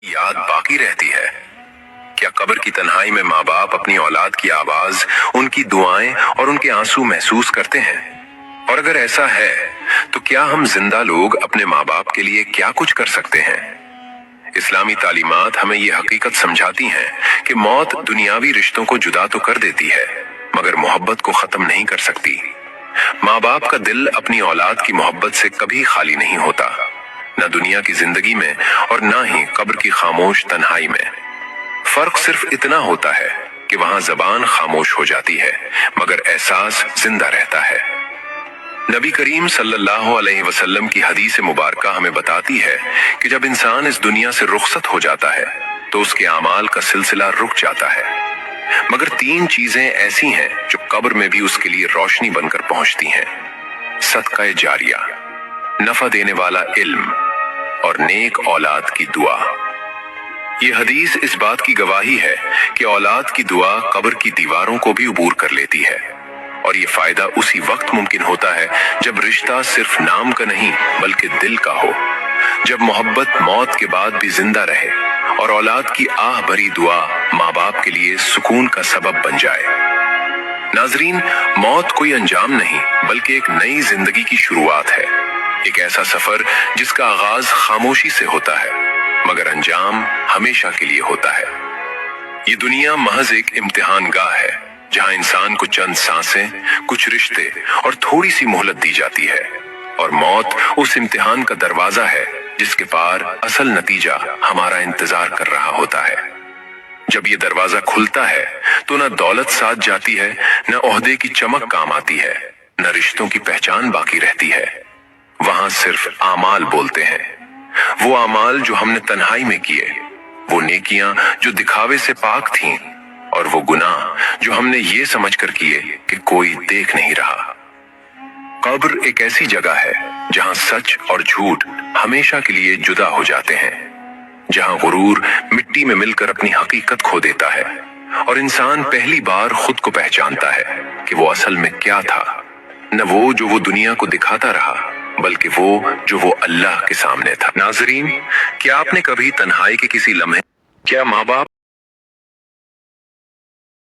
याद बाकी रहती है। क्या कब्र की तन्हाई में माँ बाप अपनी औलाद की आवाज, उनकी दुआएं और उनके आंसू महसूस करते हैं? और अगर ऐसा है तो क्या हम जिंदा लोग अपने माँ बाप के लिए क्या कुछ कर सकते हैं? इस्लामी तालीमात हमें ये हकीकत समझाती हैं कि मौत दुनियावी रिश्तों को जुदा तो कर देती है, मगर मोहब्बत को खत्म नहीं कर सकती। माँ बाप का दिल अपनी औलाद की मोहब्बत से कभी खाली नहीं होता, न दुनिया की जिंदगी में और न ही कब्र की खामोश तन्हाई में। फर्क सिर्फ इतना होता है कि वहां जबान खामोश हो जाती है, मगर एहसास जिंदा रहता है। नबी करीम सल्लल्लाहु अलैहि वसल्लम की हदीस मुबारका हमें बताती है कि जब इंसान इस दुनिया से रुखसत हो जाता है तो उसके अमाल का सिलसिला रुक जाता है, मगर तीन चीजें ऐसी हैं जो कब्र में भी उसके लिए रोशनी बनकर पहुंचती हैं: सदका जारिया, नफा देने वाला इल्म और नेक औलाद की दुआ। ये हदीस इस बात की गवाही है कि औलाद की दुआ कब्र की दीवारों को भी उबूर कर लेती है, और ये फायदा उसी वक्त मुमकिन होता है जब रिश्ता सिर्फ नाम का नहीं बल्कि दिल का हो, जब मोहब्बत मौत के बाद भी जिंदा रहे और औलाद की आह भरी दुआ माँ बाप के लिए सुकून का सबब बन जाए। नाजरीन, मौत कोई अंजाम नहीं बल्कि एक नई जिंदगी की शुरुआत है, एक ऐसा सफर जिसका आगाज खामोशी से होता है मगर अंजाम हमेशा के लिए होता है। ये दुनिया महज एक इम्तिहान गाह है जहां इंसान को चंद सांसें, कुछ रिश्ते और थोड़ी सी मोहलत दी जाती है, और मौत उस इम्तिहान का दरवाजा है जिसके पार असल नतीजा हमारा इंतजार कर रहा होता है। जब ये दरवाजा खुलता है तो न दौलत साथ जाती है, न ओहदे की चमक काम आती है, न रिश्तों की पहचान बाकी रहती है। वहां सिर्फ आमाल बोलते हैं, वो आमाल जो हमने तन्हाई में किए, वो नेकियां जो दिखावे से पाक थीं, और वो गुनाह जो हमने ये समझकर किए कि कोई देख नहीं रहा। कब्र एक ऐसी जगह है जहां सच और झूठ हमेशा के लिए जुदा हो जाते हैं, जहां गुरूर मिट्टी में मिलकर अपनी हकीकत खो देता है और इंसान पहली बार खुद को पहचानता है कि वो असल में क्या था। न वो जो वो दुनिया को दिखाता रहा, बल्कि वो जो वो अल्लाह के सामने था। नाजरीन, क्या आपने कभी तन्हाई के किसी लम्हे, क्या माँ बाप